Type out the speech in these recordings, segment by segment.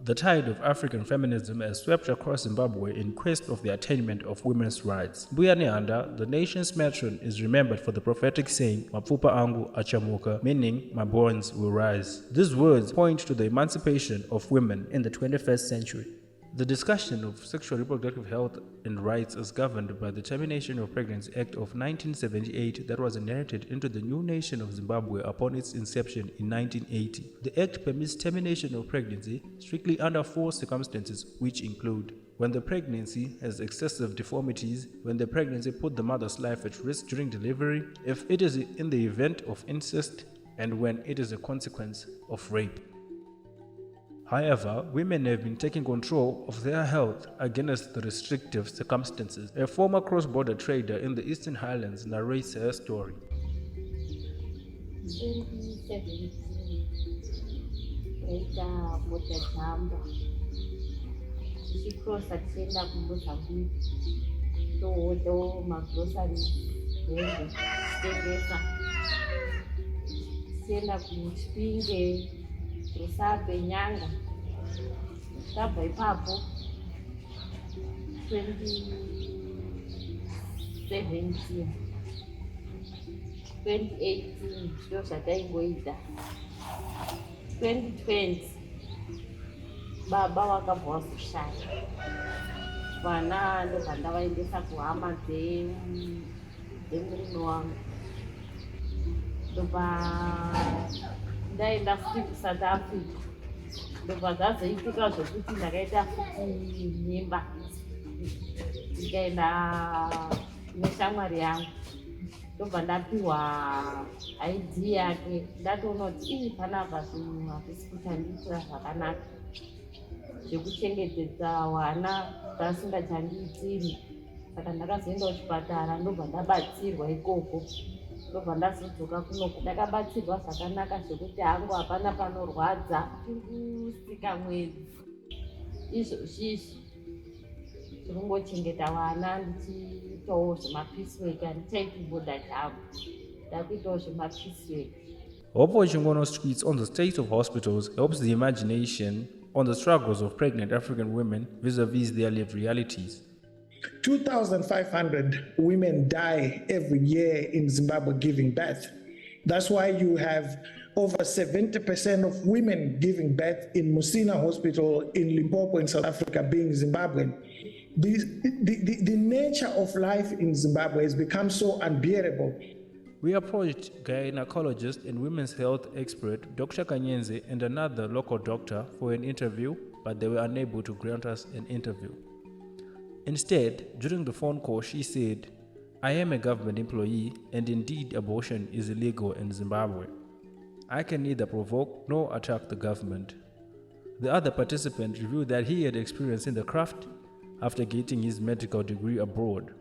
The tide of African feminism has swept across Zimbabwe in quest of the attainment of women's rights. Mbuya Nehanda, the nation's matron, is remembered for the prophetic saying, Mapfupa angu achamuka, meaning, my bones will rise. These words point to the emancipation of women in the 21st century. The discussion of sexual reproductive health and rights is governed by the Termination of Pregnancy Act of 1978 that was enacted into the new nation of Zimbabwe upon its inception in 1980. The Act permits termination of pregnancy strictly under 4 circumstances, which include when the pregnancy has excessive deformities, when the pregnancy put the mother's life at risk during delivery, if it is in the event of incest, and when it is a consequence of rape. However, women have been taking control of their health against the restrictive circumstances. A former cross-border trader in the Eastern Highlands narrates her story. 2017, tichikrosa tichienda kuMozambique tohodo magroceries titengesa tichienda kuChipinge Rusabe Nyanga tabva ipapo 2017 2018 ndo zvataingoita 2020 baba wakabva wazoshaya vana ndobva ndavaendesa kuhama dzemurume wangu ndobva ndaenda futi kuSouth Africa ndobva zvazoitika zvokuti ndakaita futi mimba ndikaenda neshamwari yangu ndobva ndapiwa ID yake ndatoona kuti panapa zvinhu hazvisi kuchandiitira zvakanaka zvekuchengetedza wana zvasingachandiitiri saka ndakazoenda kuchipatara ndobva ndabatsirwa ikoko ndobva ndazodzoka kunoku ndakabatsirwa zvakanaka zvekuti hangu hapana panorwadza kusika mwedzi izvozvizvi tikungochengeta vana ndichiitawo zvemapeacework handichaiti boda changu ndakuitawo zvemapeacework. Hopo Chingono's tweets on the state of hospitals helps the imagination on the struggles of pregnant African women vis-a-vis their lived realities. 2,500 women die every year in Zimbabwe giving birth. That's why you have over 70% of women giving birth in Musina Hospital in Limpopo in South Africa being Zimbabwean. The nature of life in Zimbabwe has become so unbearable. We approached gynecologist and women's health expert Dr. Kanyenze and another local doctor for an interview, but they were unable to grant us an interview. Instead, during the phone call, she said, I am a government employee and indeed abortion is illegal in Zimbabwe. I can neither provoke nor attack the government. The other participant revealed that he had experience in the craft after getting his medical degree abroad,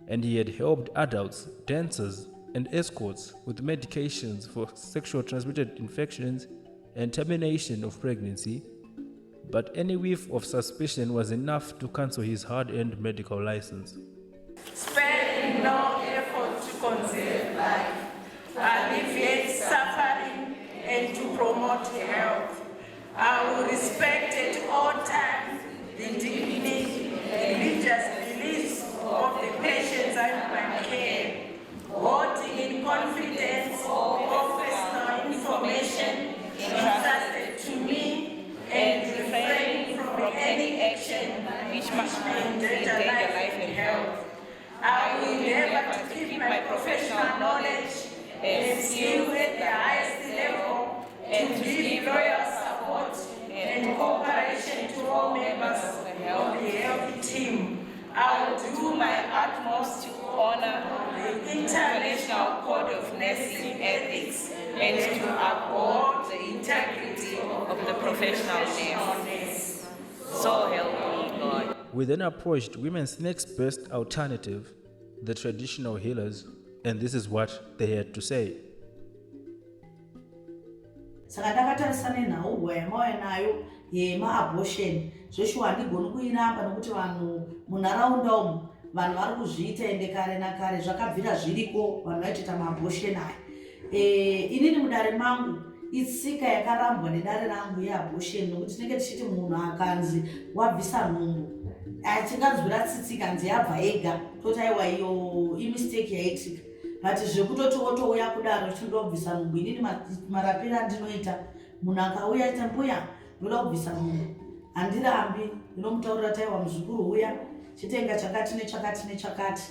and he had helped adults, dancers, and escorts with medications for sexual transmitted infections and termination of pregnancy, but any whiff of suspicion was enough to cancel his hard-earned medical license. Sparing no effort to conserve life, alleviate suffering, and to promote health. I will respect at all times the dignity and religious beliefs of the patients under my care, holding in confidence all personal information entrusted to me and refraining from any action which may endanger life and health. I will endeavor to keep my professional knowledge and skill at the highest level and to give loyal support and cooperation to all members of the health team. I will do my utmost to honor the International Code of Nursing Ethics and to uphold the integrity of the professional nurse. So help me God. We then approached women's next best alternative, the traditional healers, and this is what they had to say. Saka takatarisana nhauwa yamauya nayo yema-abortion zveshuwa handigoni kuiramba nokuti vanhu munharaunda umu vanhu vari kuzviita ende kare nakare zvakabvira zviriko vanhu vaitoita ma-abortion aya. Inini mudare mangu itsika yakarambwa nedare rangu yeabortion, nokuti tinenge tichiti munhu akanzi wabvisa nhumbu achinganzwira tsitsika nzi yabva ega, toti aiwa iyo imistake yaitika. But zvekutoti wotouya kudaro chinoda kubvisa nhumbu, inini marapiro andinoita, munhu akauya aita mbuya ndoda kubvisa nhumbu, handirambi, ndinomutaurira taiwa muzukuru uya chitenga chakati nechakati nechakati,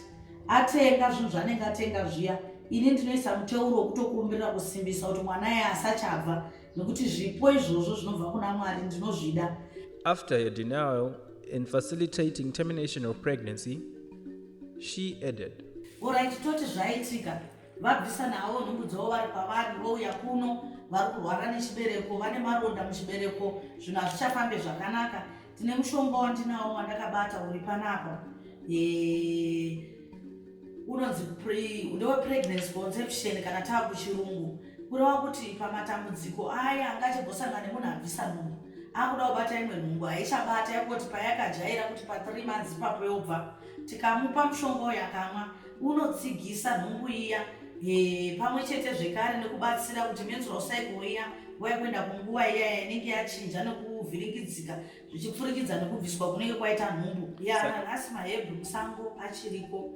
atenga zvinhu zvanenge atenga zviya, ini ndinoisa muteuro wekutokumbirira kusimbisa kuti mwana ye asachabva, nekuti zvipo izvozvo zvinobva kuna Mwari ndinozvida. After a denial in facilitating termination of pregnancy, she added, Alright, toti zvaitika, vabvisa navo nhumbu dzavo vari pavari, vouya kuno, vari kurwara nechibereko, vane maronda muchibereko, zvinhu hazvichafambe zvakanaka. Tine mushonga wandinawo wandakabata uri panapa, unonzi ndewe pregnancy conception kana tava kuchirungu, kureva kuti pamatambudziko aya angachigosangana nemunhu abvisa nhumbu, akuda kubata imwe nhumbu haichabata, yakoti payakajaira kuti pa3 months ipapo yobva, tikamupa mushonga uyu akamwa unotsigisa nhumbu iya, pamwe chete zvekare nekubatsira kuti menstrual cycle iya nguva yekuenda kunguva iya inenge yachinja nekuvhiringidzika zvichipfurikidza nekubviswa kunenge kwaita nhumbu. Nhasi mahebhu musango achiriko,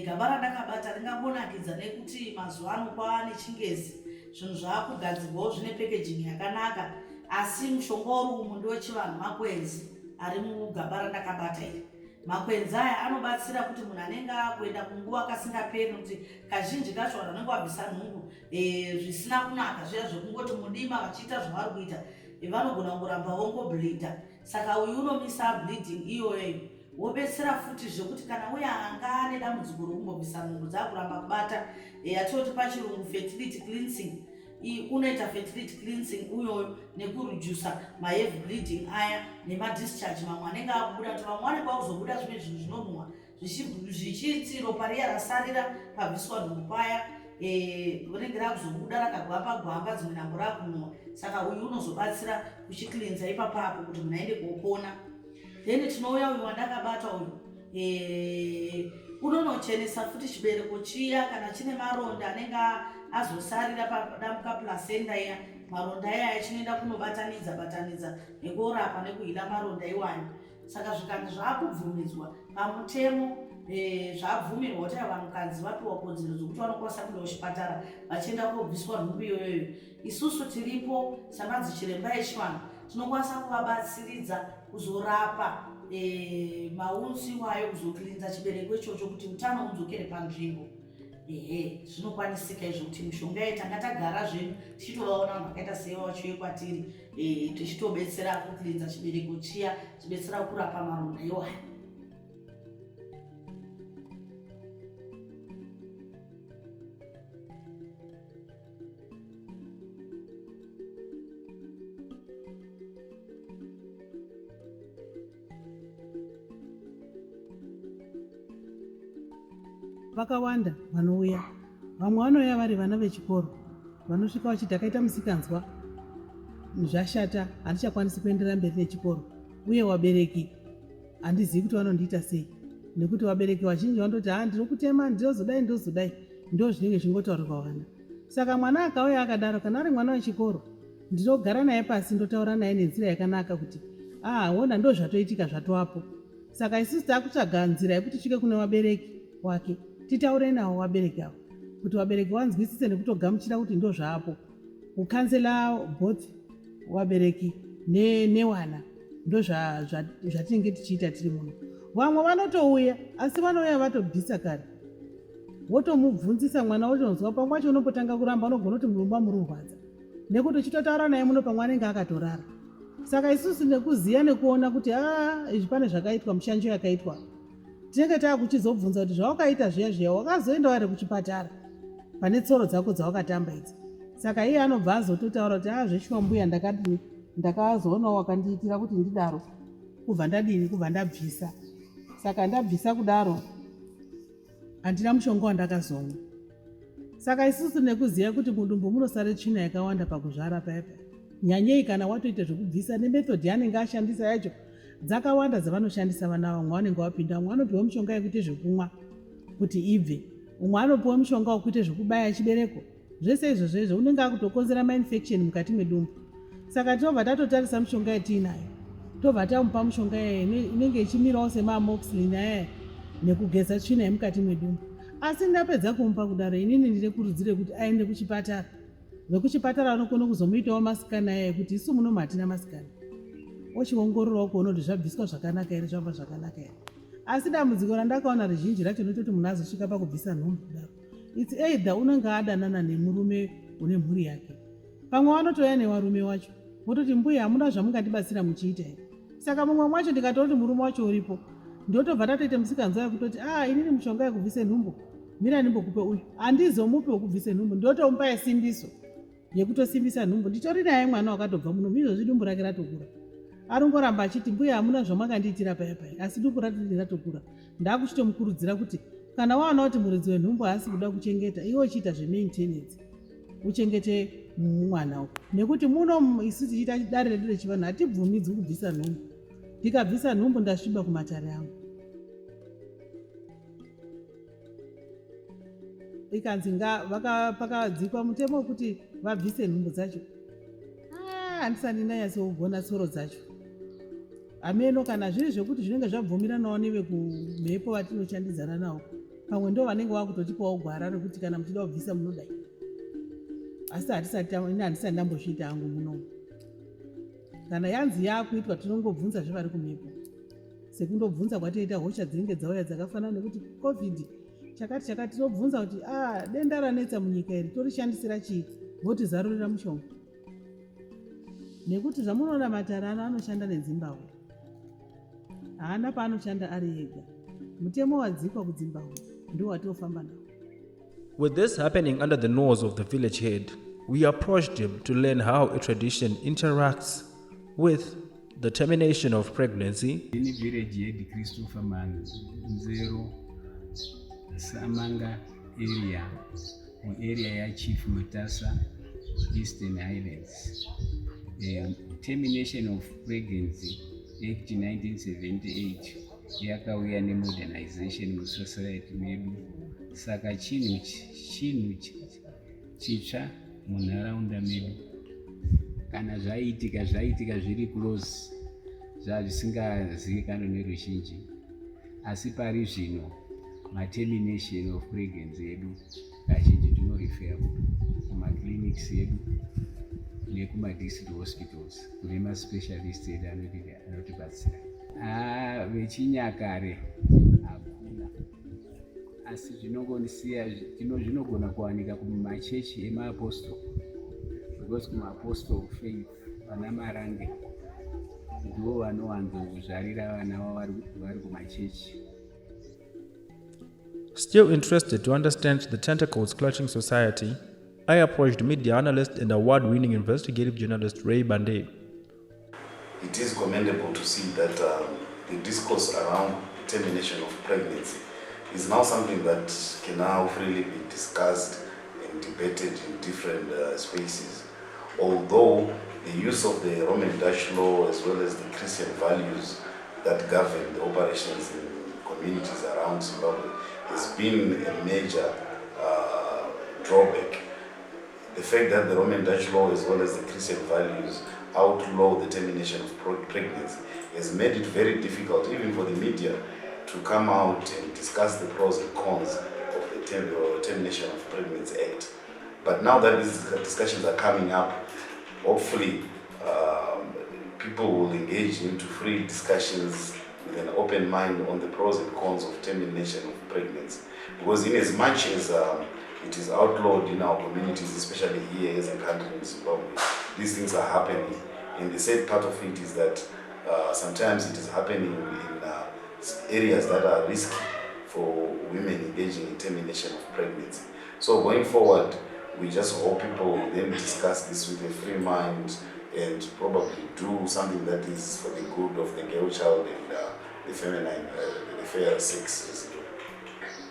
gaba randakabata ringambonakidza nekuti mazuva ano kwava nechingezi, zvinhu zvakugadzirwawo zvine packaging yakanaka, asi mushonga uri umu ndewechivanhu makwenzi ari mugaba randakabata iri. Makwenzi aya anobatsira kuti munhu anenge akuenda kunguva kasingaperi, kuti kazhinji kacho vanhu vanenge vabvisa nhumbu zvisina kunaka zviya zvekungoti mudima vachiita zvavari kuita, vanogona kungoramba vongobleedha. Saka uyu unomisa bleeding iyoyo, wobetsera futi zvekuti kana uya anga ane dambudziko rokumbobvisa nhumbu dzakuramba kubata, atoti pachirungu fertility cleansing, unoita fertility cleansing uyoyo nekuredusa maheavy bleeding aya nemadischarge mamwe anenge akubuda, kuti vamwe vanenge vakuzobuda zvimwe zvinhu zvinonhuhwa zvichiti ropa riya rasarira pabviswa nhumbu paya rinenge rakuzobuda rakagwamba dzimwe nhambo rakunhuhwa. Saka uyu unozobatsira kuchiklinza ipapapo kuti munhu aende kopona. Then tinouya uyu wandakabata uyu, unonochenesa futi chibereko chiya kana chine maronda anenge azosarira padambuka placenta iya, maronda aya chinoenda kunobatanidza nekorapa nekuhila maronda iwani. Saka zvikanzi zvakubvumidzwa pamutemo, zvabvumirwa kuti vanhukadzi vapiwa kodzero dzokuti vanokwanisa kuenda kuchipatara vachienda kobviswa nhumbu iyoyo. Isusu tiripo samadzechiremba echivanhu, tinokwanisa kuvabatsiridza kuzorapa maunzi iwayo, kuzoklinza chibereko ichocho kuti utano udzokere panzvimbo. Zvinokwanisika izvo kuti mishonga yedu tanga tagara zvenyu tichitovaona vanhu vakaita seiva vachiuye kwatiri, tichitobetsera kuklinza chibereko chiya, tichibetsera kurapa maronda iwaya. Vakawanda vanouya, vamwe vanouya vari vana vechikoro vanosvika vachiti akaita musikanzwa, zvashata, handichakwanisi kuenderera mberi nechikoro, uye vabereki handizivi kuti vanondiita sei, nekuti vabereki vazhinji vanototi ndinokutema, ndinozodai, ndo zvinenge zvingotaurirwa vana. Saka mwana akauya akadaro, kana ari mwana wechikoro, ndinogara naye pasi ndotaura naye nenzira yakanaka kuti ona ndo zvatoitika zvatoapo. Saka isusu takutsvaga nzira yekuti svike kune vabereki wake, titaure navo vabereki avo kuti vabereki vanzwisise nekutogamuchira kuti ndo zvaapo. Kukansela both vabereki newana ndo zvatinenge tichiita tiri muno. Vamwe vanotouya asi vanouya vatobvisa kare, wotomubvunzisa mwana wotonzwa pamwe wacho unopotanga kuramba, unogona kuti murumba mururwadza nekuti uchitotaura naye muno pamwe anenge akatorara. Saka isusu nekuziya nekuona kuti izvi pane zvakaitwa, mushanjo yakaitwa, tinenge takuchizobvunza kuti zvawakaita zviya wakazoenda wari kuchipatara pane tsoro dzako dzawakatamba idzi. Saka iye anobva azototaura kuti zveshuwa mbuya ndakazoonawo wakandiitira kuti ndidaro, kubva ndadini, kubva ndabvisa. Saka ndabvisa kudaro handina mushonga wandakazomwa. Saka isusu nekuziya kuti mudumbu munosare tsvina yakawanda pakuzvara payapa, nyanyei kana watoita zvekubvisa, nemethodhi yanenge ashandisa yacho dzakawanda dzavanoshandisa vana vamwe vanenge vapinda. Umwe anopiwa mushonga yekuite zvekumwa kuti ibve, umwe anopiwa mushonga wekuite zvekubaya chibereko zvese izvozvo izvo unenge akutokonzera mainfection mukati medumbu. Saka tobva tatotarisa mishonga yatiinayo, tobva tamupa mishonga inenge ichimirawo semaamoxicillin aya nekugeza tsvina yemukati medumbu. Asi ndapedza kumupa kudaro, inini ndinokurudzire kuti aende kuchipatara. Vekuchipatara vanokona kuzomuitawo masikana aya kuti isu munomu hatina masikana, ochiongororawo kuona kuti zvabviswa zvakanaka here, zvabva zvakanaka here. Asi dambudziko randakaona rizhinji racho nototi munhu azosvika pakubvisa nhumbu kudaro, it's either unenge adanana nemurume une mhuri yake, pamwe vanotouya nevarume wacho vototi mbuya hamuna zvamungandibatsira muchiita here. Saka mumwe mwacho ndikatoti murume wacho uripo, ndotobva tatoite musikanzwa yekutoti inini mushonga yekubvise nhumbu mira ndimbokupe uyu, handizomupi wekubvise nhumbu, ndotomupa yesimbiso yekutosimbisa nhumbu. Nditori naye mwana wakatobva muno, izvozvi dumbu rake ratokura. Arongoramba achiti mbuya hamuna zvamangandiitira paya paya, asi dumbu ratoti ratokura. Ndakuchitomukurudzira kuti kana waona kuti muridzi wenhumbu haasi kuda kuchengeta, iwe uchiita zvemaintenance uchengete mwana, nekuti muno isusu tichiita dare redu rechivanhu hatibvumidzwi kubvisa nhumbu. Ndikabvisa nhumbu ndasviba kumatare angu. Ikanzi pakadzikwa mutemo wekuti vabvise nhumbu dzacho, handisati ndanyatsougona tsoro dzacho. Hameno kana zviri zvokuti zvinenge zvabvumiranawo nevekumhepo vatinoshandidzana navo, pamwe ndo vanenge vakutotipawo gwara rekuti kana muchida kubvisa munodai. Asi handisati ndambozviita hangu munomu. Kana yanzi yakuitwa tinongobvunza zvevari kumhepo, sekundobvunza kwatoita hosha dzinenge dzauya dzakafanana nekuti covid chakati tinobvunza kuti denda ranetsa munyika iri torishandisira chii, voti zarurira mushonga. Nekuti zvamunoona matare anoshanda neZimbabwe, haana paanoshanda ari ega. Mutemo wadzikwa kuZimbabwe ndio watiofamba nawo. With this happening under the nose of the village head, we approached him to learn how a tradition interacts with the termination of pregnancy. In the village head, Christopher Manzero Samanga area, or area ya Chief Mutasa, Eastern Highlands. Termination of Pregnancy Act 1978 yakauya nemodernization musociety medu, saka chinhu chitsva munharaunda medu. Kana zvaitika zviri close, zvisingazivikanwa neruzhinji, asi pari zvino termination of pregnancy edu kazhinji tinorefera kumaclinics edu nekuma-district hospitals kune maspecialist edu anotibatsira. Vechinyakare hakuna, asi zvinogona kuwanika kumachechi emaapostol, because kumaapostol of faith vana marange ndivo vanowanzokuzvarira vana vavo vari kumachechi. Still interested to understand the tentacles clutching society, I approached media analyst and award-winning investigative journalist Ray Bande. It is commendable to see that the discourse around termination of pregnancy is now something that can now freely be discussed and debated in different spaces. Although the use of the Roman Dutch law as well as the Christian values that govern the operations in communities around Zimbabwe has been a major drawback. The fact that the Roman Dutch law as well as the Christian values outlaw the termination of pregnancy has made it very difficult even for the media to come out and discuss the pros and cons of the Termination of Pregnancy Act. But now that these discussions are coming up, hopefully people will engage into free discussions with an open mind on the pros and cons of termination of pregnancy. Because in as much as it is outlawed in our communities, especially here as a country in Zimbabwe, these things are happening. And the sad part of it is that sometimes it is happening in areas that are risky for women engaging in termination of pregnancy. So going forward, we just hope people will then discuss this with a free mind and probably do something that is for the good of the girl child and the feminine, the fair sex.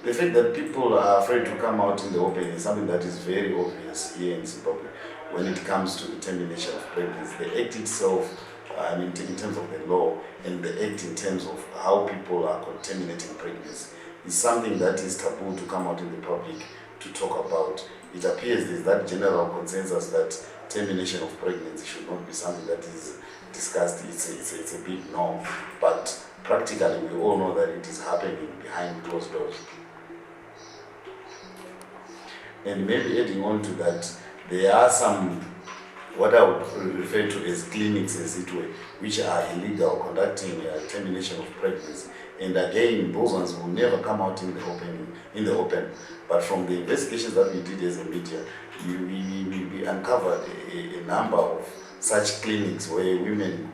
The fact that people are afraid to come out in the open is something that is very obvious here in Zimbabwe when it comes to the termination of pregnancy. The act itself, in terms of the law, and the act in terms of how people are terminating pregnancy, is something that is taboo to come out in the public to talk about. it appears there's that general consensus that termination of pregnancy should not be something that is discussed. It's a big no, but practically we all know that it is happening behind closed doors. And maybe adding on to that, there are some, what I would refer to as clinics, as it were, which are illegal, conducting termination of pregnancy. And again, those ones will never come out in the open. But from the investigations that we did as a media, we uncovered a number of such clinics where women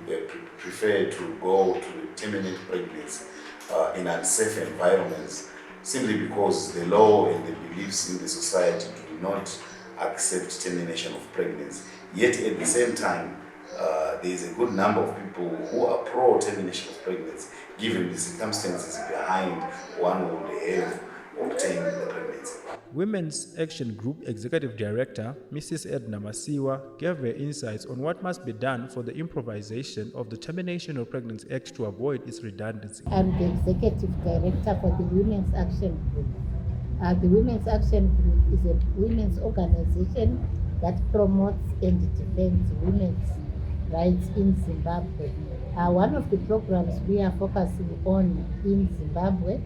prefer to go to terminate pregnancy in unsafe environments, simply because the law and the beliefs in the society do not accept termination of pregnancy. Yet at the same time, there is a good number of people who are pro termination of pregnancy, given the circumstances behind one would have obtained the pregnancy. Women's Action Group Executive Director, Mrs. Edna Masiwa, gave her insights on what must be done for the improvisation of the Termination of Pregnancy Act to avoid its redundancy. I'm the Executive Director for the Women's Action Group. The Women's Action Group is a women's organization that promotes and defends women's rights in Zimbabwe. One of the programs we are focusing on in Zimbabwe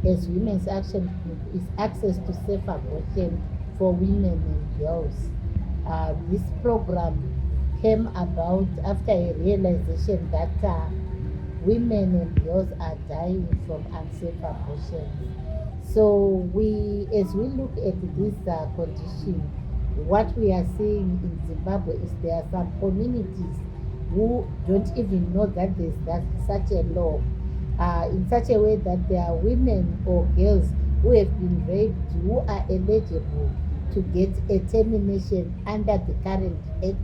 as Women's Action Group is access to safe abortion for women and girls. This program came about after a realization that women and girls are dying from unsafe abortions. So as we look at this condition, what we are seeing in Zimbabwe is there are some communities who don't even know that there's such a law, in such a way that there are women or girls who have been raped who are eligible to get a termination under the current act,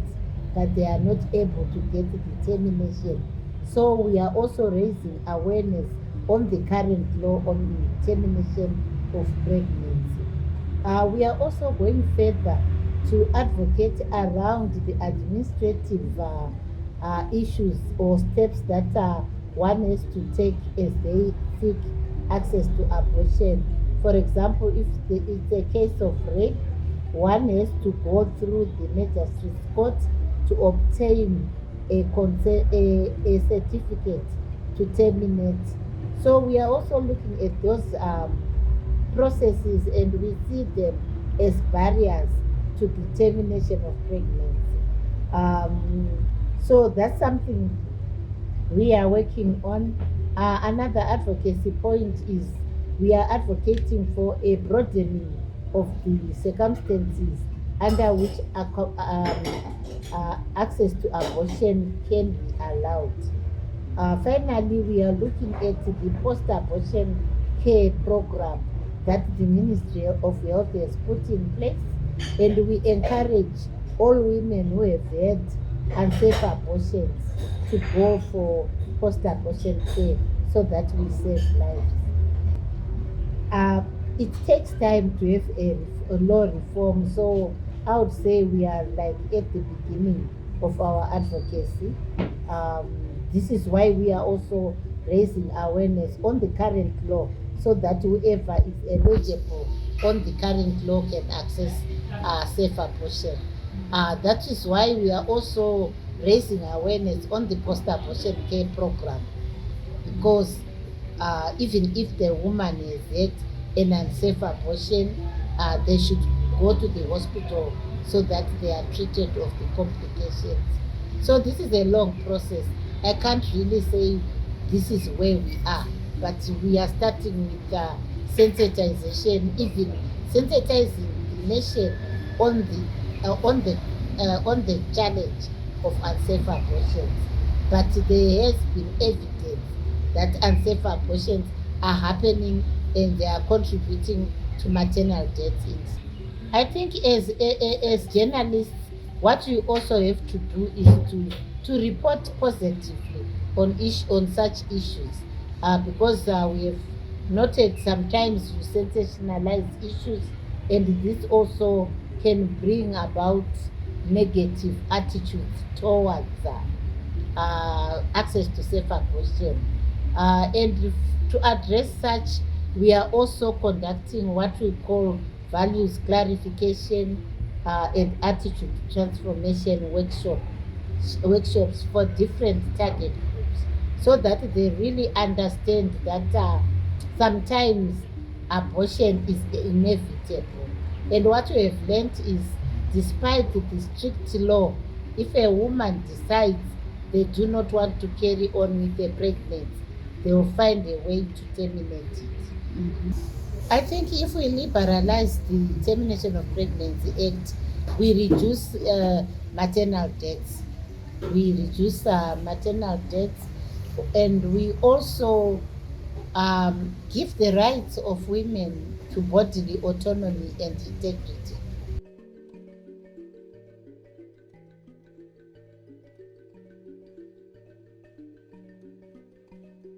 but they are not able to get the termination. So we are also raising awareness on the current law on the termination of pregnancy. We are also going further to advocate around the administrative issues or steps that one has to take as they seek access to abortion. For example, if it's a case of rape, one has to go through the magistrate's court to obtain a certificate to terminate. So we are also looking at those processes, and we see them as barriers to the termination of pregnancy. So that's something we are working on. Another advocacy point is we are advocating for a broadening of the circumstances under which access to abortion can be allowed. Finally, we are looking at the post-abortion care program that the Ministry of Health has put in place, and we encourage all women who have had unsafe abortions to go for post-abortion care so that we save lives. It takes time to have a law reform, so I would say we are like at the beginning of our advocacy. This is why we are also raising awareness on the current law, so that whoever is eligible on the current law can access safe abortion. That is why we are also raising awareness on the post-abortion care program, because even if the woman has had an unsafe abortion, they should go to the hospital so that they are treated of the complications. So this is a long process. I can't really say this is where we are, but we are starting with sensitization, even sensitizing the nation on the challenge of unsafe abortions. But there has been evidence that unsafe abortions are happening and they are contributing to maternal deaths. I think as journalists, what we also have to do is to report positively on such issues, because we have noted sometimes you sensationalize issues, and this also can bring about negative attitudes towards access to safe abortion. And to address such, we are also conducting what we call values clarification and attitude transformation workshops for different target groups, so that they really understand that sometimes abortion is inevitable. And what we have learned is, despite the strict law, if a woman decides they do not want to carry on with the pregnancy, they will find a way to terminate it. I think if we liberalize the Termination of Pregnancy Act, we reduce maternal deaths. We reduce maternal deaths, and we also give the rights of women to bodily autonomy and integrity.